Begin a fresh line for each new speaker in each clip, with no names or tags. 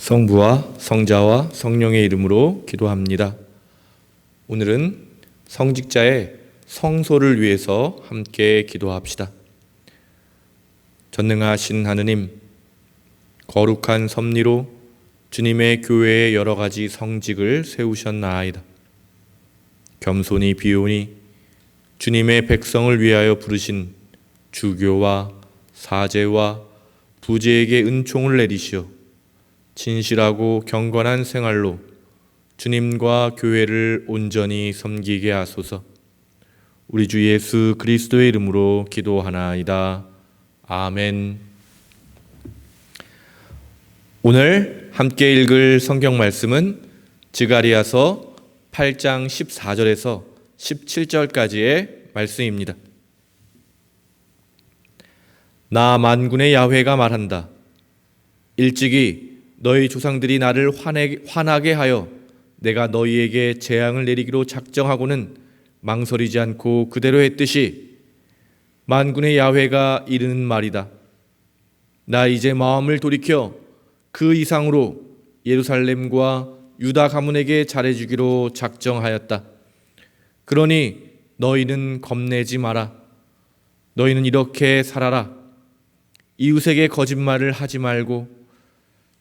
성부와 성자와 성령의 이름으로 기도합니다. 오늘은 성직자의 성소를 위해서 함께 기도합시다. 전능하신 하느님, 거룩한 섭리로 주님의 교회에 여러 가지 성직을 세우셨나이다. 겸손히 비오니 주님의 백성을 위하여 부르신 주교와 사제와 부제에게 은총을 내리시어 진실하고 경건한 생활로 주님과 교회를 온전히 섬기게 하소서. 우리 주 예수 그리스도의 이름으로 기도하나이다. 아멘. 오늘 함께 읽을 성경 말씀은 스가랴서 8장 14절에서 17절까지의 말씀입니다. 나 만군의 야훼가 말한다. 일찍이 너희 조상들이 나를 화나게 하여 내가 너희에게 재앙을 내리기로 작정하고는 망설이지 않고 그대로 했듯이 만군의 야훼가 이르는 말이다. 나 이제 마음을 돌이켜 그 이상으로 예루살렘과 유다 가문에게 잘해주기로 작정하였다. 그러니 너희는 겁내지 마라. 너희는 이렇게 살아라. 이웃에게 거짓말을 하지 말고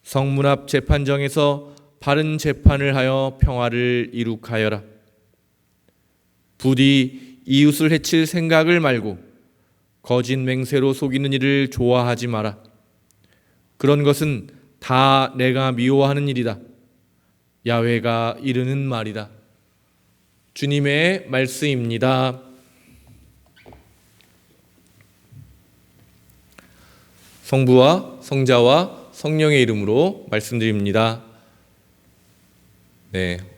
성문 앞 재판정에서 바른 재판을 하여 평화를 이룩하여라. 부디 이웃을 해칠 생각을 말고 거짓 맹세로 속이는 일을 좋아하지 마라. 그런 것은 다 내가 미워하는 일이다. 야훼가 이르는 말이다. 주님의 말씀입니다. 성부와 성자와 성령의 이름으로 말씀드립니다.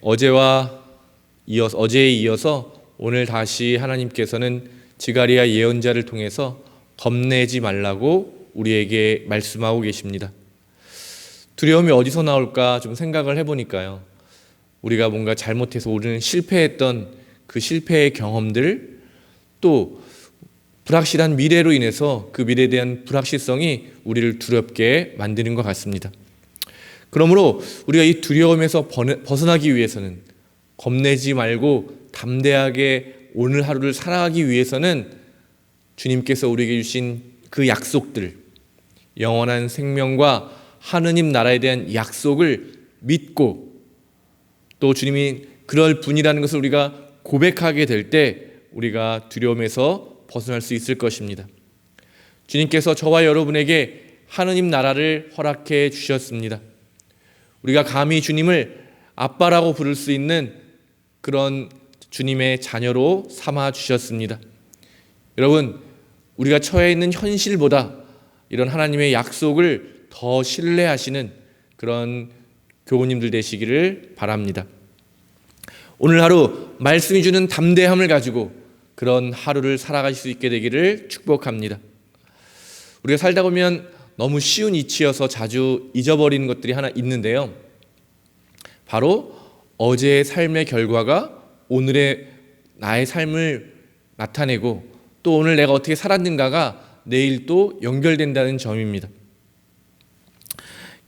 어제에 이어서 오늘 다시 하나님께서는 스가랴 예언자를 통해서 겁내지 말라고 우리에게 말씀하고 계십니다. 두려움이 어디서 나올까 좀 생각을 해보니까요. 우리가 뭔가 잘못해서 우리는 실패했던 그 실패의 경험들, 또 불확실한 미래로 인해서 그 미래에 대한 불확실성이 우리를 두렵게 만드는 것 같습니다. 그러므로 우리가 이 두려움에서 벗어나기 위해서는, 겁내지 말고 담대하게 오늘 하루를 살아가기 위해서는 주님께서 우리에게 주신 그 약속들, 영원한 생명과 하느님 나라에 대한 약속을 믿고 또 주님이 그럴 분이라는 것을 우리가 고백하게 될 때 우리가 두려움에서 벗어날 수 있을 것입니다. 주님께서 저와 여러분에게 하느님 나라를 허락해 주셨습니다. 우리가 감히 주님을 아빠라고 부를 수 있는 그런 주님의 자녀로 삼아 주셨습니다. 여러분, 우리가 처해 있는 현실보다 이런 하나님의 약속을 더 신뢰하시는 그런 교우님들 되시기를 바랍니다. 오늘 하루 말씀이 주는 담대함을 가지고 그런 하루를 살아가실 수 있게 되기를 축복합니다. 우리가 살다 보면 너무 쉬운 이치여서 자주 잊어버리는 것들이 하나 있는데요. 바로 어제의 삶의 결과가 오늘의 나의 삶을 나타내고 또 오늘 내가 어떻게 살았는가가 내일 또 연결된다는 점입니다.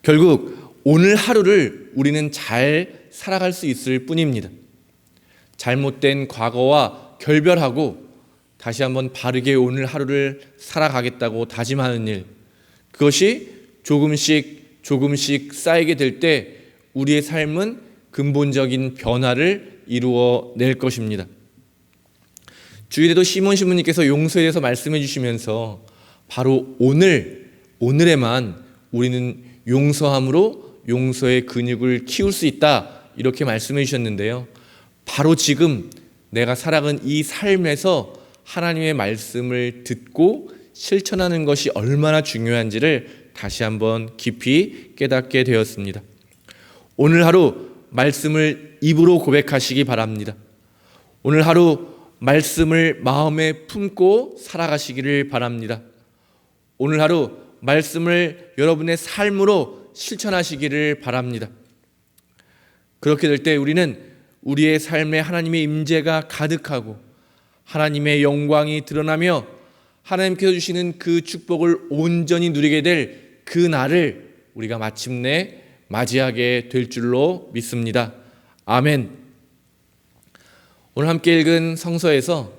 결국 오늘 하루를 우리는 잘 살아갈 수 있을 뿐입니다. 잘못된 과거와 결별하고 다시 한번 바르게 오늘 하루를 살아가겠다고 다짐하는 일, 그것이 조금씩 쌓이게 될 때 우리의 삶은 근본적인 변화를 이루어낼 것입니다. 주일에도 시몬 신부님께서 용서에 대해서 말씀해 주시면서 바로 오늘에만 우리는 용서함으로 용서의 근육을 키울 수 있다, 이렇게 말씀해 주셨는데요. 바로 지금 내가 살아간 이 삶에서 하나님의 말씀을 듣고 실천하는 것이 얼마나 중요한지를 다시 한번 깊이 깨닫게 되었습니다. 오늘 하루 말씀을 입으로 고백하시기 바랍니다. 오늘 하루 말씀을 마음에 품고 살아가시기를 바랍니다. 오늘 하루 말씀을 여러분의 삶으로 실천하시기를 바랍니다. 그렇게 될 때 우리는 우리의 삶에 하나님의 임재가 가득하고 하나님의 영광이 드러나며 하나님께서 주시는 그 축복을 온전히 누리게 될 그 날을 우리가 마침내 맞이하게 될 줄로 믿습니다. 아멘. 오늘 함께 읽은 성서에서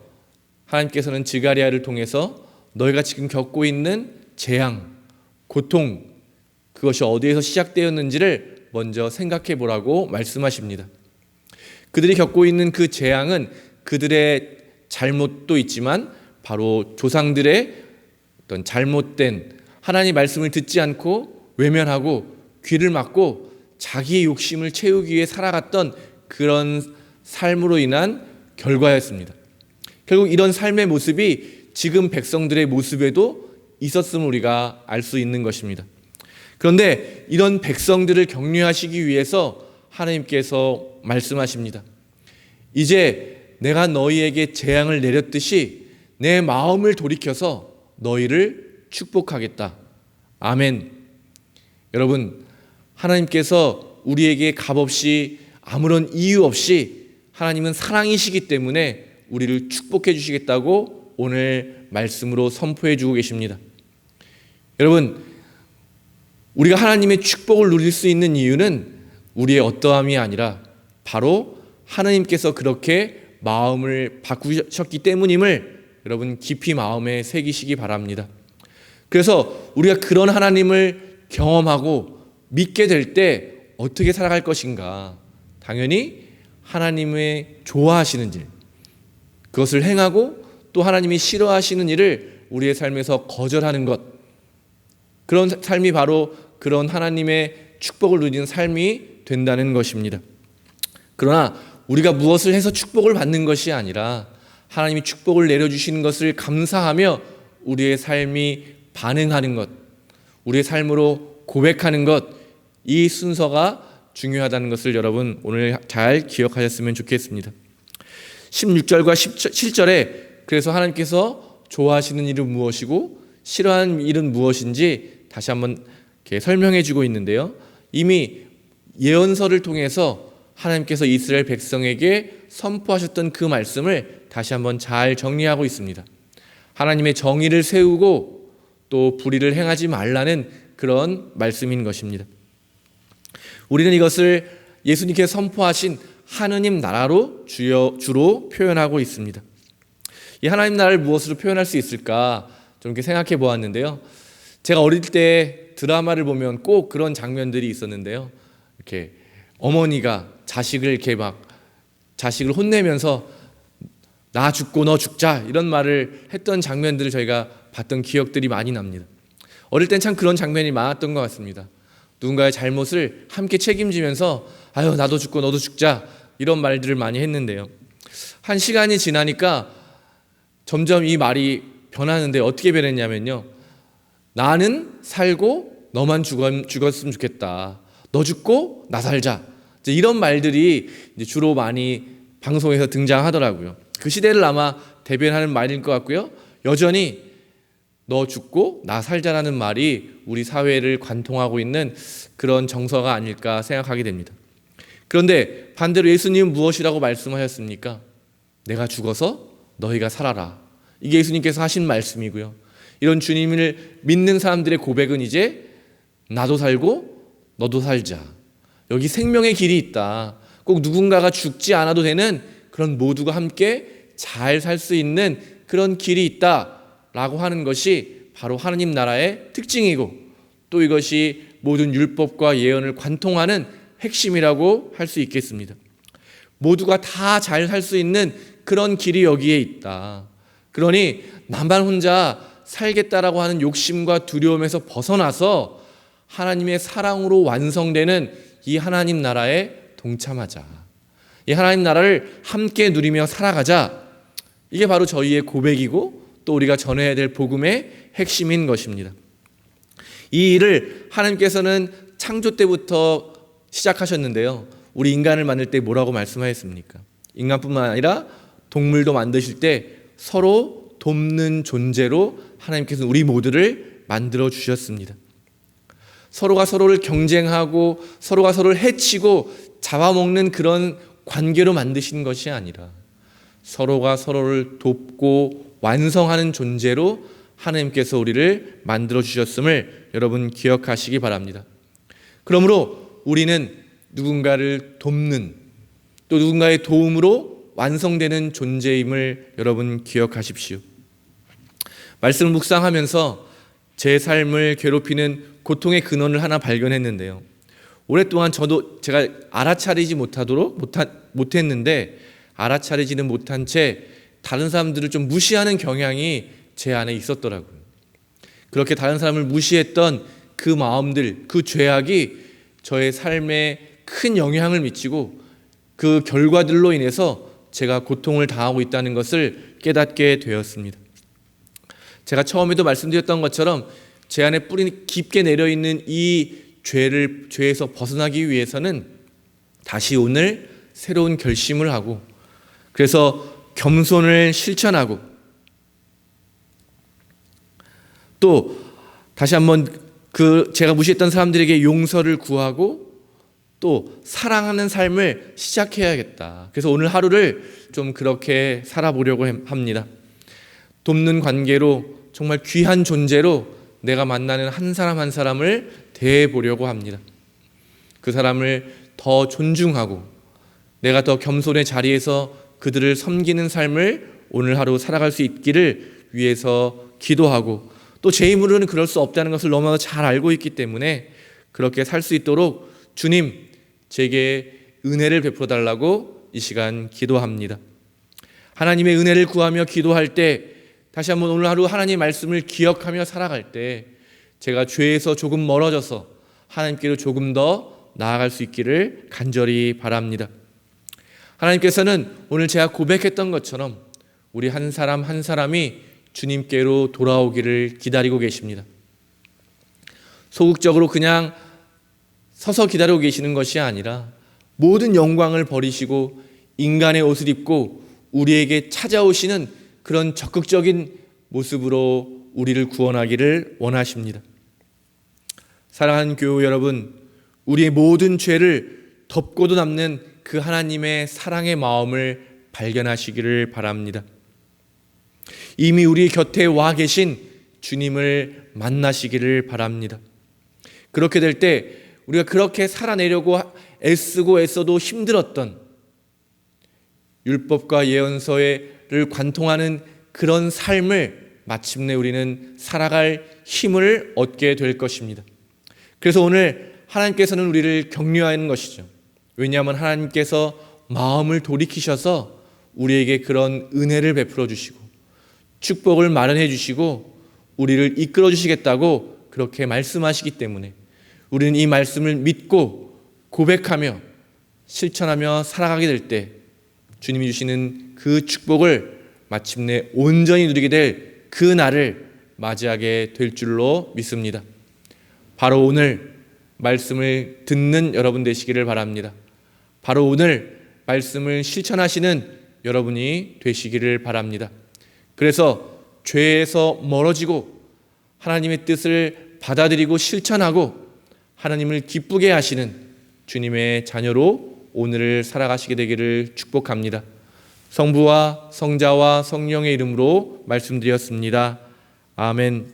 하나님께서는 지가리야를 통해서 너희가 지금 겪고 있는 재앙, 고통, 그것이 어디에서 시작되었는지를 먼저 생각해 보라고 말씀하십니다. 그들이 겪고 있는 그 재앙은 그들의 잘못도 있지만 바로 조상들의 어떤 잘못된 하나님의 말씀을 듣지 않고 외면하고 귀를 막고 자기의 욕심을 채우기 위해 살아갔던 그런 삶으로 인한 결과였습니다. 결국 이런 삶의 모습이 지금 백성들의 모습에도 있었음을 우리가 알 수 있는 것입니다. 그런데 이런 백성들을 격려하시기 위해서 하나님께서 말씀하십니다. 이제 내가 너희에게 재앙을 내렸듯이 내 마음을 돌이켜서 너희를 축복하겠다. 아멘. 여러분, 하나님께서 우리에게 값없이 아무런 이유 없이 하나님은 사랑이시기 때문에 우리를 축복해 주시겠다고 오늘 말씀으로 선포해 주고 계십니다. 여러분, 우리가 하나님의 축복을 누릴 수 있는 이유는 우리의 어떠함이 아니라 바로 하나님께서 그렇게 마음을 바꾸셨기 때문임을 여러분 깊이 마음에 새기시기 바랍니다. 그래서 우리가 그런 하나님을 경험하고 믿게 될 때 어떻게 살아갈 것인가? 당연히 하나님의 좋아하시는 일, 그것을 행하고 또 하나님이 싫어하시는 일을 우리의 삶에서 거절하는 것, 그런 삶이 바로 그런 하나님의 축복을 누리는 삶이 된다는 것입니다. 그러나 우리가 무엇을 해서 축복을 받는 것이 아니라 하나님이 축복을 내려주시는 것을 감사하며 우리의 삶이 반응하는 것, 우리의 삶으로 고백하는 것, 이 순서가 중요하다는 것을 여러분 오늘 잘 기억하셨으면 좋겠습니다. 16절과 17절에 그래서 하나님께서 좋아하시는 일은 무엇이고 싫어하는 일은 무엇인지 다시 한번 이렇게 설명해 주고 있는데요. 이미 예언서를 통해서 하나님께서 이스라엘 백성에게 선포하셨던 그 말씀을 다시 한번 잘 정리하고 있습니다. 하나님의 정의를 세우고 또 불의를 행하지 말라는 그런 말씀인 것입니다. 우리는 이것을 예수님께서 선포하신 하느님 나라로 주로 표현하고 있습니다. 이 하나님 나라를 무엇으로 표현할 수 있을까 좀 이렇게 생각해 보았는데요. 제가 어릴 때 드라마를 보면 꼭 그런 장면들이 있었는데요. 이렇게 어머니가 자식을 혼내면서 나 죽고 너 죽자 이런 말을 했던 장면들을 저희가 봤던 기억들이 많이 납니다. 어릴 땐 참 그런 장면이 많았던 것 같습니다. 누군가의 잘못을 함께 책임지면서 아유 나도 죽고 너도 죽자 이런 말들을 많이 했는데요. 한 시간이 지나니까 점점 이 말이 변하는데 어떻게 변했냐면요. 나는 살고 너만 죽었으면 좋겠다. 너 죽고 나 살자. 이런 말들이 이제 주로 많이 방송에서 등장하더라고요. 그 시대를 아마 대변하는 말일 것 같고요. 여전히 너 죽고 나 살자라는 말이 우리 사회를 관통하고 있는 그런 정서가 아닐까 생각하게 됩니다. 그런데 반대로 예수님은 무엇이라고 말씀하셨습니까? 내가 죽어서 너희가 살아라. 이게 예수님께서 하신 말씀이고요. 이런 주님을 믿는 사람들의 고백은 이제 나도 살고 너도 살자. 여기 생명의 길이 있다. 꼭 누군가가 죽지 않아도 되는 그런 모두가 함께 잘 살 수 있는 그런 길이 있다라고 하는 것이 바로 하나님 나라의 특징이고 또 이것이 모든 율법과 예언을 관통하는 핵심이라고 할 수 있겠습니다. 모두가 다 잘 살 수 있는 그런 길이 여기에 있다. 그러니 나만 혼자 살겠다라고 하는 욕심과 두려움에서 벗어나서 하나님의 사랑으로 완성되는 이 하나님 나라에 동참하자. 이 하나님 나라를 함께 누리며 살아가자. 이게 바로 저희의 고백이고 또 우리가 전해야 될 복음의 핵심인 것입니다. 이 일을 하나님께서는 창조 때부터 시작하셨는데요. 우리 인간을 만들 때 뭐라고 말씀하셨습니까? 인간뿐만 아니라 동물도 만드실 때 서로 돕는 존재로 하나님께서는 우리 모두를 만들어 주셨습니다. 서로가 서로를 경쟁하고 서로가 서로를 해치고 잡아먹는 그런 관계로 만드신 것이 아니라 서로가 서로를 돕고 완성하는 존재로 하나님께서 우리를 만들어 주셨음을 여러분 기억하시기 바랍니다. 그러므로 우리는 누군가를 돕는, 또 누군가의 도움으로 완성되는 존재임을 여러분 기억하십시오. 말씀을 묵상하면서 제 삶을 괴롭히는 고통의 근원을 하나 발견했는데요. 오랫동안 제가 알아차리지 못했는데 알아차리지는 못한 채 다른 사람들을 좀 무시하는 경향이 제 안에 있었더라고요. 그렇게 다른 사람을 무시했던 그 마음들, 그 죄악이 저의 삶에 큰 영향을 미치고 그 결과들로 인해서 제가 고통을 당하고 있다는 것을 깨닫게 되었습니다. 제가 처음에도 말씀드렸던 것처럼 제 안에 뿌리 깊게 내려있는 이 죄에서 벗어나기 위해서는 다시 오늘 새로운 결심을 하고, 그래서 겸손을 실천하고, 또 다시 한번 제가 무시했던 사람들에게 용서를 구하고 또 사랑하는 삶을 시작해야겠다. 그래서 오늘 하루를 좀 그렇게 살아보려고 합니다. 돕는 관계로, 정말 귀한 존재로 내가 만나는 한 사람 한 사람을 대해보려고 합니다. 그 사람을 더 존중하고 내가 더 겸손의 자리에서 그들을 섬기는 삶을 오늘 하루 살아갈 수 있기를 위해서 기도하고, 또 제 힘으로는 그럴 수 없다는 것을 너무나 잘 알고 있기 때문에 그렇게 살 수 있도록 주님, 제게 은혜를 베풀어 달라고 이 시간 기도합니다. 하나님의 은혜를 구하며 기도할 때, 다시 한번 오늘 하루 하나님의 말씀을 기억하며 살아갈 때 제가 죄에서 조금 멀어져서 하나님께로 조금 더 나아갈 수 있기를 간절히 바랍니다. 하나님께서는 오늘 제가 고백했던 것처럼 우리 한 사람 한 사람이 주님께로 돌아오기를 기다리고 계십니다. 소극적으로 그냥 서서 기다리고 계시는 것이 아니라 모든 영광을 버리시고 인간의 옷을 입고 우리에게 찾아오시는 그런 적극적인 모습으로 우리를 구원하기를 원하십니다. 사랑하는 교우 여러분, 우리의 모든 죄를 덮고도 남는 그 하나님의 사랑의 마음을 발견하시기를 바랍니다. 이미 우리 곁에 와 계신 주님을 만나시기를 바랍니다. 그렇게 될 때 우리가 그렇게 살아내려고 애쓰고 애써도 힘들었던 율법과 예언서를 관통하는 그런 삶을 마침내 우리는 살아갈 힘을 얻게 될 것입니다. 그래서 오늘 하나님께서는 우리를 격려하는 것이죠. 왜냐하면 하나님께서 마음을 돌이키셔서 우리에게 그런 은혜를 베풀어 주시고 축복을 마련해 주시고 우리를 이끌어 주시겠다고 그렇게 말씀하시기 때문에 우리는 이 말씀을 믿고 고백하며 실천하며 살아가게 될 때 주님이 주시는 그 축복을 마침내 온전히 누리게 될 그 날을 맞이하게 될 줄로 믿습니다. 바로 오늘 말씀을 듣는 여러분 되시기를 바랍니다. 바로 오늘 말씀을 실천하시는 여러분이 되시기를 바랍니다. 그래서 죄에서 멀어지고 하나님의 뜻을 받아들이고 실천하고 하나님을 기쁘게 하시는 주님의 자녀로 오늘을 살아가시게 되기를 축복합니다. 성부와 성자와 성령의 이름으로 말씀드렸습니다. 아멘.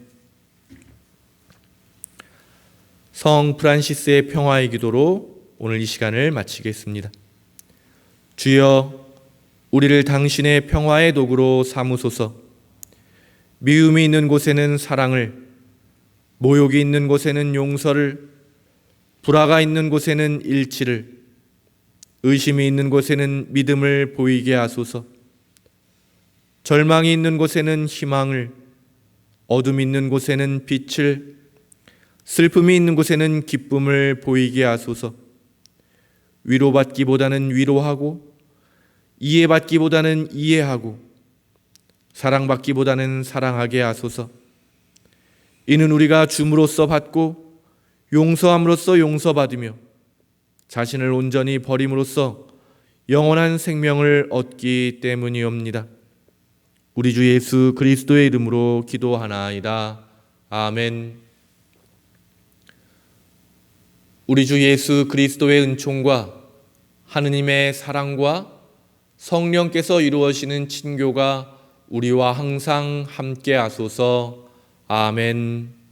성 프란시스의 평화의 기도로 오늘 이 시간을 마치겠습니다. 주여, 우리를 당신의 평화의 도구로 삼으소서. 미움이 있는 곳에는 사랑을, 모욕이 있는 곳에는 용서를, 불화가 있는 곳에는 일치를, 의심이 있는 곳에는 믿음을 보이게 하소서. 절망이 있는 곳에는 희망을, 어둠이 있는 곳에는 빛을, 슬픔이 있는 곳에는 기쁨을 보이게 하소서. 위로받기보다는 위로하고, 이해받기보다는 이해하고, 사랑받기보다는 사랑하게 하소서. 이는 우리가 줌으로써 받고 용서함으로써 용서받으며 자신을 온전히 버림으로써 영원한 생명을 얻기 때문이옵니다. 우리 주 예수 그리스도의 이름으로 기도하나이다. 아멘. 우리 주 예수 그리스도의 은총과 하느님의 사랑과 성령께서 이루어지는 친교가 우리와 항상 함께 하소서. 아멘.